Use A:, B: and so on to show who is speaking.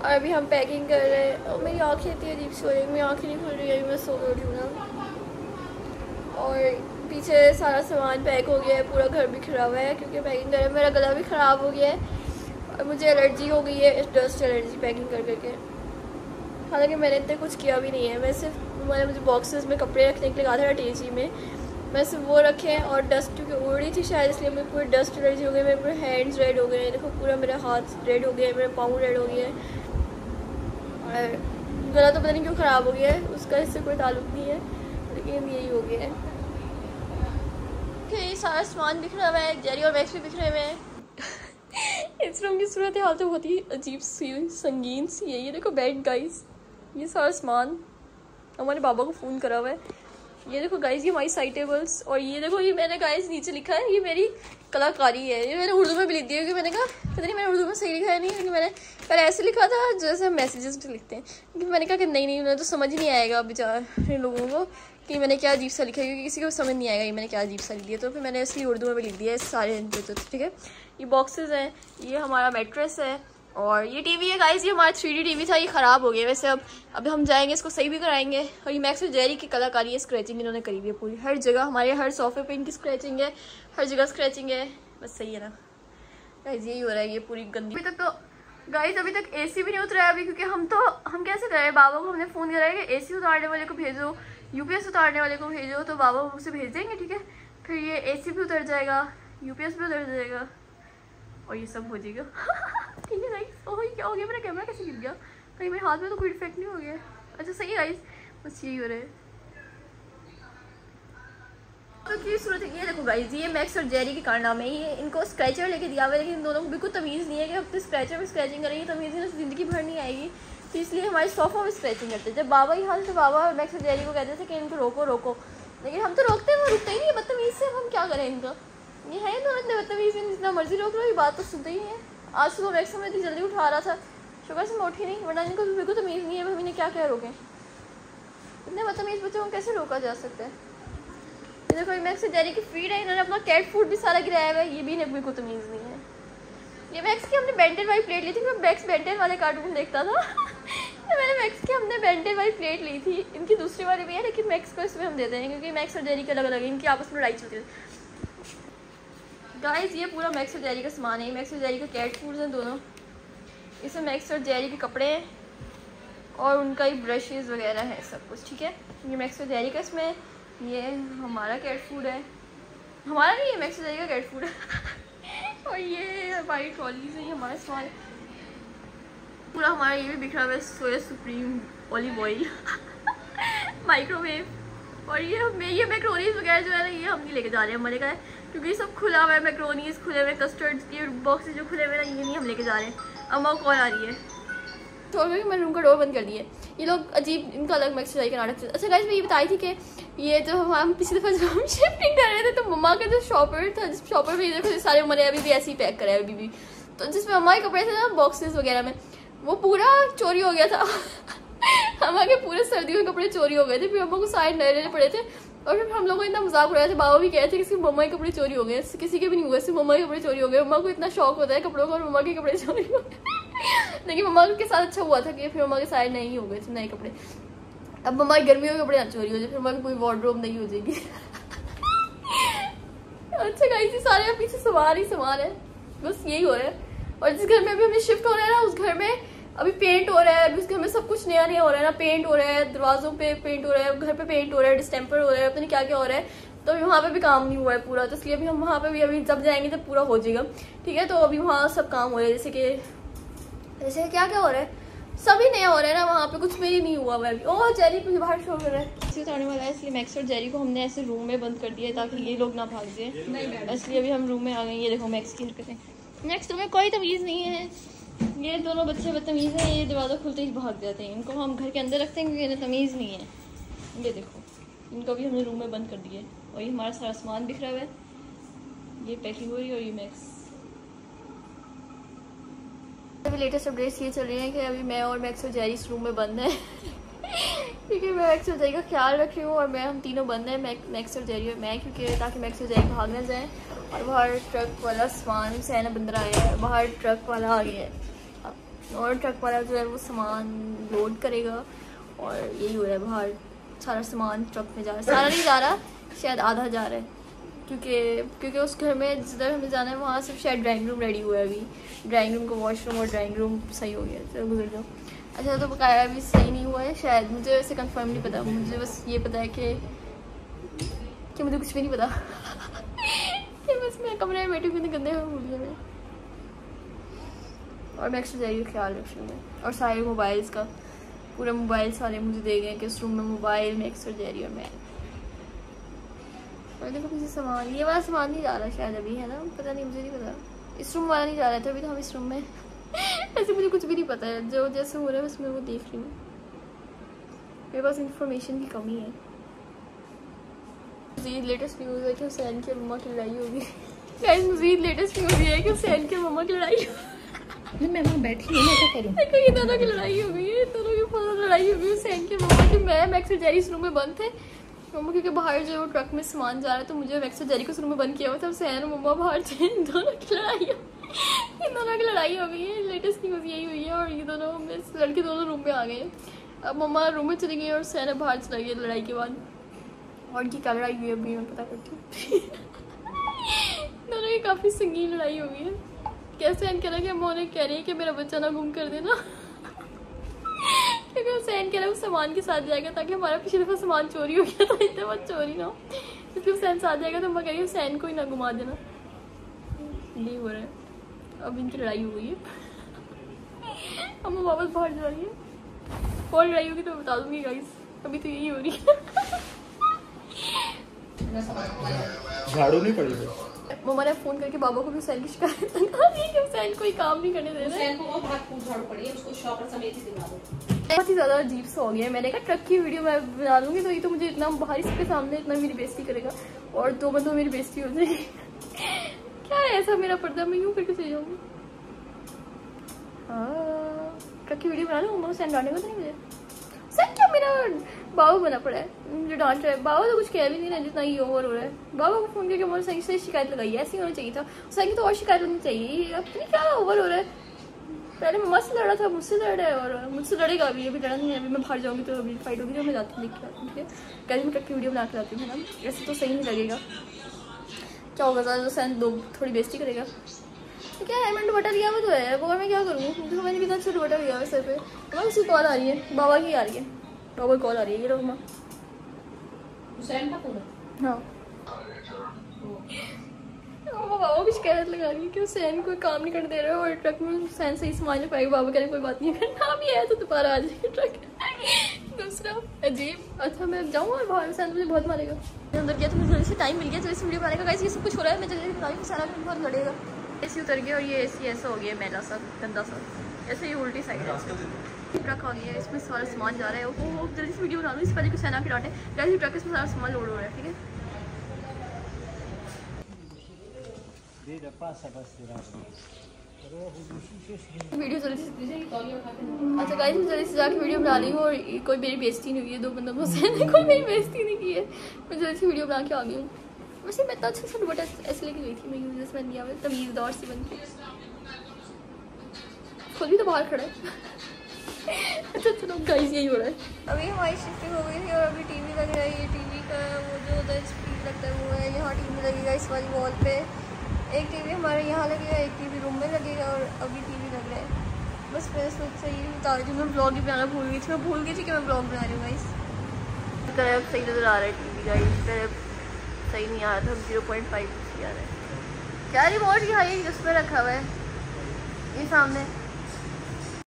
A: और अभी हम पैकिंग कर रहे हैं। और मेरी आँखें इतनी अजीब सी हो रही है, मेरी आँखें नहीं खुल रही है, मैं सो रही हूँ ना। और पीछे सारा सामान पैक हो गया है, पूरा घर भी खराब हुआ है क्योंकि पैकिंग कर रहे हैं। मेरा गला भी ख़राब हो गया है और मुझे एलर्जी हो गई है, डस्ट एलर्जी पैकिंग कर करके। हालांकि मैंने इतना कुछ किया भी नहीं है, मैं सिर्फ मुझे बॉक्सेस में कपड़े रखने के लिए कहा था अटैची में, मैं सिर्फ वो रखे हैं। और डस्ट क्योंकि उड़ रही थी शायद, इसलिए मेरे पूरे डस्ट एलर्जी हो गई, मेरे पूरे हैंड्स रेड हो गए हैं। देखो पूरा मेरा हाथ रेड हो गया है, मेरा पाँव रेड हो गया है और गला तो पता नहीं क्यों ख़राब हो गया है, उसका इससे कोई ताल्लुक नहीं है, लेकिन यही हो गया है। ये सारा सामान बिखरा हुआ है, जेरी और मैक्स भी बिखरे हुए हैं। इस रूम की सूरत हाल तो बहुत ही अजीब सी संगीन सी है। ये देखो बेड गाइस, ये सारा सामान हमारे बाबा को फ़ोन करा हुआ है। ये देखो गाइस, ये हमारी साइड टेबल्स। और ये देखो, ये मैंने गाइस नीचे लिखा है, ये मेरी कलाकारी है। ये मैंने उर्दू में भी लिख दिया क्योंकि मैंने कहा पता नहीं मैंने उर्दू में सही लिखा है नहीं, क्योंकि मैंने पहले ऐसे लिखा था जैसे हम मैसेजेस भी लिखते हैं, क्योंकि मैंने कहा कि नहीं उन्हें तो समझ ही नहीं आएगा बेचारे लोगों को कि मैंने क्या अजीब सा लिखा है, क्योंकि किसी को समझ नहीं आएगा ये मैंने क्या अजीब सा लिख दिया। तो फिर मैंने इसलिए उर्दू में भी लिख दिया है सारे तो ठीक है। ये बॉक्सेस हैं, ये हमारा मैट्रेस है और ये टीवी है गाइस, ये हमारा 3D टीवी था, ये ख़राब हो गया वैसे। अब हम जाएंगे इसको सही भी कराएंगे। और ये मैक्स और जेरी की कलाकारी है, स्क्रैचिंग इन्होंने करी हुई है पूरी, हर जगह हमारे हर सोफे पे इनकी स्क्रैचिंग है, हर जगह स्क्रैचिंग है। बस सही है ना गाइस, यही हो रहा है ये पूरी गंदी। अभी तक तो गाइस अभी तक AC भी नहीं उतरा है अभी, क्योंकि हम कैसे करें, बाबा को हमने फ़ोन किया है कि AC उतारने वाले को भेजो, UPS उतारने वाले को भेजो, तो बाबा उसे भेज देंगे ठीक है। फिर ये AC भी उतर जाएगा, UPS भी उतर जाएगा और ये सब हो जाएगा। ठीक है गाइस। ओह क्या हो गया, मेरा कैमरा कैसे गिर गया, कहीं मेरे हाथ में तो कोई इफेक्ट नहीं हो गया। अच्छा सही है गाइस, बस यही हो रहा है। तो की सूरत है, ये देखो गाइस, ये मैक्स और जेरी के कारनामे, ये इनको स्क्रैचर लेके दिया हुआ है, लेकिन इन दोनों को बिल्कुल तमीज़ नहीं है कि अब स्क्रैचर में स्क्रैचिंग करेंगे, तमीज़ नहीं, ज़िंदगी भर नहीं आएगी। तो इसलिए हमारे सोफा में स्क्रैचिंग करते थे। जब बाबा ही हाल, तो बाबा और मैक्स और जेरी को कहते थे कि इनको रोको रोको, लेकिन हम तो रोकते हैं, वो रुकते ही नहीं है बदतमीज़ से। हम क्या करें इनका, ये है तो इतने बदतमीज़, जितना मर्जी रोक लो, ये बात तो सुनते ही है। आज सुबह मैक्स में इतनी जल्दी उठा रहा था, शुक्र से मैं उठी नहीं, वरना इनको बिल्कुल तमीज़ नहीं है, हम इन्हें क्या क्या रोकें। इतने बदतमीज़ बच्चों को कैसे रोका जा सकता है। ये देखो मैक्स और जेरी की फीड है, इन्होंने अपना कैट फूड भी सारा गिराया हुआ है, ये भी इन्हें बिल्कुल तमीज़ नहीं है। ये मैक्स की हमने बेंटेन वाली प्लेट ली थी, मैं मैक्स बेंटेन वाले कार्टून देखता था। तो मैंने मैक्स की हमने बेंटेन वाली प्लेट ली थी, इनकी दूसरी वाली भी है, लेकिन मैक्स को इसमें हम देते हैं क्योंकि मैक्स और जेरी के अलग अलग है, इनकी आपस में लड़ाई चलती है। गाइस ये पूरा मैक्स और जेरी का सामान है, मैक्स और जेरी का कैट फूड्स हैं दोनों। इसमें मैक्स और जेरी के कपड़े हैं और उनका ही ब्रशेस वगैरह है सब कुछ ठीक है। ये मैक्स और जेरी का, इसमें ये हमारा कैट फूड है, हमारा नहीं है मैक्स और जेरी का कैट फूड है। और ये हमारी ट्रॉलीज है, ये हमारा सामान पूरा हमारा। ये भी बिखरा हुआ है सोया सुप्रीम ऑलिव ऑयल, माइक्रोवेव। और ये मैक्रोनीज वगैरह जो है ना, ये हम नहीं लेके जा रहे हैं, हमारे का है, क्योंकि ये सब खुला हुआ है, मैक्रोनीज खुले हुए, कस्टर्ड के बॉक्सेस जो खुले हुए ना, ये नहीं हम लेके जा रहे हैं। अम्मा को कॉल आ रही है, छोड़ कर मैंने रूम का डोर बंद कर दिया। ये लोग अजीब, इनका अलग मैक्स और जेरी का नाटक। अच्छा गाइस मैं ये बताई थी कि ये जो हम पिछली दफ़ा जब हम शिफ्टिंग कर रहे थे, तो मम्मा का जो शॉपर था, जिस शॉपर में देखो सारे उम्र अभी भी ऐसे ही पैक करा है अभी भी, तो जिसमें मम्मा के कपड़े थे ना बॉक्सेस वगैरह में, वो पूरा चोरी हो गया था। हमारे पूरे सर्दियों के कपड़े चोरी हो गए थे, फिर मम्मा को सारे नए लेने पड़े थे। और फिर हम लोगों को इतना मजाक उड़ाया था, बाबा भी कह रहे थे कि सिर्फ मम्मा के कपड़े चोरी हो गए, किसी के भी नहीं हुए, सिर्फ मम्मा के कपड़े चोरी हो गए। मम्मा को इतना शौक होता है कपड़ों का, और मम्मा के कपड़े चोरी हो गए। लेकिन मम्मा के साथ अच्छा हुआ था कि फिर मम्मा के सारे नए ही हो गए थे, नए कपड़े। अब मम्मा की गर्मियों के कपड़े ना चोरी हो जाए, फिर मम्मा की कोई वार्डरोब नहीं हो जाएगी। अच्छा गाइस ये सारे पीछे सवार ही सवार है, बस यही हो रहा है। और जिस घर में अभी हमें शिफ्ट हो रहा है ना, उस घर में अभी पेंट हो रहा है, अभी उस घर में सब कुछ नया नया हो रहा है ना, पेंट हो रहा है, दरवाजों पे पेंट हो रहा है, घर पे पेंट हो रहा है, डिस्टेम्पर हो रहा है, पता नहीं क्या क्या हो रहा है। तो अभी वहाँ पे भी काम नहीं हुआ है पूरा, तो इसलिए अभी हम वहाँ पे भी अभी जब जाएंगे तब पूरा हो जाएगा ठीक है। तो अभी वहाँ सब काम हो रहा है, जैसे क्या क्या हो रहा है, सभी नया हो रहा है ना, वहाँ पे कुछ मेरी नहीं हुआ है अभी। ओह जेरी को बाहर शो कर रहा है, इसी उतारने वाला है, इसलिए मैक्स और जेरी को हमने ऐसे रूम में बंद कर दिया है ताकि ये लोग ना भाग जाए, इसलिए अभी हम रूम में आ गए। ये देखो मैक्स की हरकतें, नेक्स्ट में कोई तमीज़ नहीं है, ये दोनों बच्चे बदतमीज़ हैं, ये दरवाज़ा खुलते ही भाग जाते हैं, इनको हम घर के अंदर रखते हैं क्योंकि इन्हें तमीज़ नहीं है। ये देखो इनको भी हमने रूम में बंद कर दिया है। और ये हमारा सारा सामान बिखरा हुआ है, ये पैकिंग हो रही है। और ये मैक्स अभी लेटेस्ट अपडेट्स ये चल रही हैं कि अभी मैं और मैक्स और जेरी इस रूम में बंद हैं। क्योंकि मैं मैक्स और जेरी का ख्याल रख रही हूँ, और हम तीनों बंद हैं, मैक्स और जेरी और मैं, क्योंकि ताकि मैक्स और जेरी भाग ना जाएँ। और बाहर ट्रक वाला सामान सैना बंदर आया है, बाहर ट्रक वाला आ गया है। और ट्रक वाला जो है वो सामान लोड करेगा और यही हो रहा है बाहर। सारा सामान ट्रक में जा रहा है, सारा नहीं जा रहा, शायद आधा जा रहा है, क्योंकि उस घर में जिधर हमें जाना है वहाँ सिर्फ शायद ड्राइंग रूम रेडी हुआ है अभी। ड्राइंग रूम का वॉशरूम और ड्राइंग रूम सही हो गया, चलो गुजर जाओ। अच्छा तो बकाया अभी सही नहीं हुआ है शायद, मुझे वैसे कंफर्म नहीं पता, मुझे बस ये पता है कि मुझे कुछ भी नहीं पता कि बस मैं कमरे में बैठी हुई गंदे हुए भूल गए। और मैं एक्स्ट्रा जाइए ख्याल रख रही हूँ। और सारे मोबाइल्स का पूरा मोबाइल सारे मुझे दे गए कि उस रूम में मोबाइल में एक्स्ट्रा जा रही और मैं और देखो मुझे सामान, ये वाला सामान नहीं जा रहा शायद अभी, है ना, पता नहीं, मुझे नहीं पता। इस रूम वाला नहीं जा रहा था अभी, तो हम इस रूम में ऐसे मुझे कुछ भी नहीं पता है, जो जैसे हो रहा है बस मैं वो देख रही हूँ। मेरे पास इंफॉर्मेशन की कमी है। मज़ीद लेटेस्ट न्यूज़ है कि हुसैन की मम्मा की लड़ाई होगी। मज़ीद लेटेस्ट न्यूज़ ये है कि हुसैन की मम्मा की लड़ाई
B: मैं वहाँ बैठी हूँ, मैं क्या करूँ?
A: देखो ये दोनों की लड़ाई हो गई है, दोनों की बहुत लड़ाई हो गई हुसैन की मम्मा की। मैं मैक्स और जेरी इस रूम में बंद थे, मम्मा क्योंकि बाहर जो ट्रक में सामान जा रहा है तो मुझे मैक्स और जेरी को इस रूम में बंद किया हुआ था। हुसैन और मम्मा बाहर थे, इन दोनों की लड़ाई हो गई है। लेटेस्ट न्यूज़ यही हुई है। और ये दोनों लड़के दोनों रूम में आ गए। अब मम्मा रूम में चली गई और हुसैन बाहर चला गया लड़ाई के बाद। और की क्या लड़ाई हुई है अभी मैं पता करती हूँ। दोनों की काफ़ी संगीन लड़ाई हो गई है। कैसे कह रहा है कि अम्मा उन्हें कह रही है कि मेरा बच्चा ना गुम कर देना, क्योंकि हुसैन कह रहा है वो सामान के साथ जाएगा ताकि हमारा पिछली दफ़ा सामान चोरी हो गया था, इस दफ़ा चोरी ना हो, इसलिए हुसैन साथ जाएगा। तो अम्मा कह रही है हुसैन को ही ना घुमा देना। यही हो रहा है, अब इनकी लड़ाई हो गई है। अम्मा वापस बाहर जा रही है, और लड़ाई होगी तो बता दूंगी गाइस, अभी तो यही हो रही है।
C: झाड़ू नहीं पड़ी है।
A: मम्मा ने फोन करके बाबा को भी हुसैन की शिकायत लगा दी कि हुसैन कोई काम नहीं करने दे रहा है।
B: हुसैन को बहुत हाथ झाड़ू पड़ी है, उसको शॉपर समेत ही दिला दो।
A: बहुत ही ज़्यादा अजीब सा हो गया है। मैंने कहा ट्रक की वीडियो मैं बना लूँगी तो ये तो मुझे इतना बाहर सबके सामने इतना मेरी बेइज्जती करेगा और 2 बंदों में मेरी बेइज्जती हो जाएगी। क्या है ऐसा मेरा पर्दा, मैं यूँ करके चली जाऊँगी। हाँ ट्रक की वीडियो बना लूँ, मम्मा हुसैन डांटेगा तो नहीं मुझे। सर क्या मेरा बाबा बना पड़ा है, मुझे डांट रहा है। बाबा तो कुछ कह भी नहीं रहा जितना ये ओवर हो रहा है। बाबा को फोन करके मोर सही से शिकायत लगाई है, ऐसे ही होना चाहिए था। सही तो और शिकायत होनी चाहिए, अब नहीं क्या ओवर हो रहा है। पहले मम्मा से लड़ा था, मुझसे लड़ रहा है और मुझसे लड़ेगा अभी लड़ा नहीं है। अभी मैं बाहर जाऊँगी तो अभी फाइट होगी, तो मैं जाती हूँ देख के। ठीक है कैसे मैं ट्रक की वीडियो बना के लाती हूँ, है ना, ऐसे तो सही नहीं लगेगा। क्या होगा ज़्यादा हुसैन थोड़ी बेइज्जती करेगा। तो क्या है, मैंने दुपट्टा दिया हुआ तो है, वो मैं क्या करूँ, मुझे मैंने कितना अच्छा दुपट्टा दिया हुआ सर पे। मम्मा किसी कॉल आ रही है, बाबा की आ रही है, बाबा कॉल आ रही है। ये लो मम्मा,
B: हुसैन का फोन।
A: हाँ बाबा भी शिकायत लगा रही है कि हुसैन कोई काम नहीं करने दे रहा है और ट्रक में हुसैन सही सामान नहीं पाएगा। बाबा कह रहे कोई बात नहीं, अगर ना भी है तो दोबारा आ जाएगा ट्रक। दूसरा अजीब। अच्छा मैं जाऊँ और बाहर हुसैन मुझे बहुत मारेगा। अंदर गया तो मुझे जल्दी से टाइम मिल गया तो इस वीडियो बनाने का। गाइस ये सब कुछ हो रहा है, मैं जल्दी बता रही हूँ, सारा बहुत लड़ेगा। एसी उतर गया और ये एसी ऐसा हो गया मैला सा गंदा सा, ऐसे ही उल्टी साइड है। ट्रक आ गया है, इसमें सारा सामान जा रहा है। वो जल्दी से वीडियो बना लो, इस पहले कुछ सेना के डांटे। जैसे ट्रक इसमें सारा सामान लोड हो रहा है। ठीक है वीडियो जल्दी से। अच्छा गाइस मैं जल्दी से जाके वीडियो बना रही हूँ और कोई मेरी बेइज्जती नहीं हुई है। 2 बंदों को कोई मेरी बेइज्जती नहीं की है, मैं जल्दी से वीडियो बना के आ गई हूँ। वैसे मैं इतना अच्छा सा दुपट्टा ऐसे लेके गई थी, मैं यूज जैसे मैंने दिया हुआ तमीज़दार सी बन के। खुद भी तो बाहर खड़ा है। अच्छा चलो गाइस यही हो रहा है। अभी हमारी शिफ्टिंग हो गई थी और अभी टीवी लग रहा है। ये टीवी का वो जो उधर स्क्रीन लगता है वो है, यहाँ टीवी लगेगा इस वाली वॉल पे। एक टीवी हमारे यहाँ लगेगा, एक टीवी रूम में लगेगा और अभी टीवी लग रहा है। बस मैं सोच से ये बता रही थी, मैं ब्लॉग ही बनाना भूल गई थी। मैं भूल गई थी कि मैं ब्लॉग बना रही हूँ गाइस। कलर सही नज़र आ रहा है टीवी गाइस, कलर सही नहीं आ रहा था, 0.5 आ रहा है। क्या रिमोट की हाई जिसमें रखा हुआ है ये सामने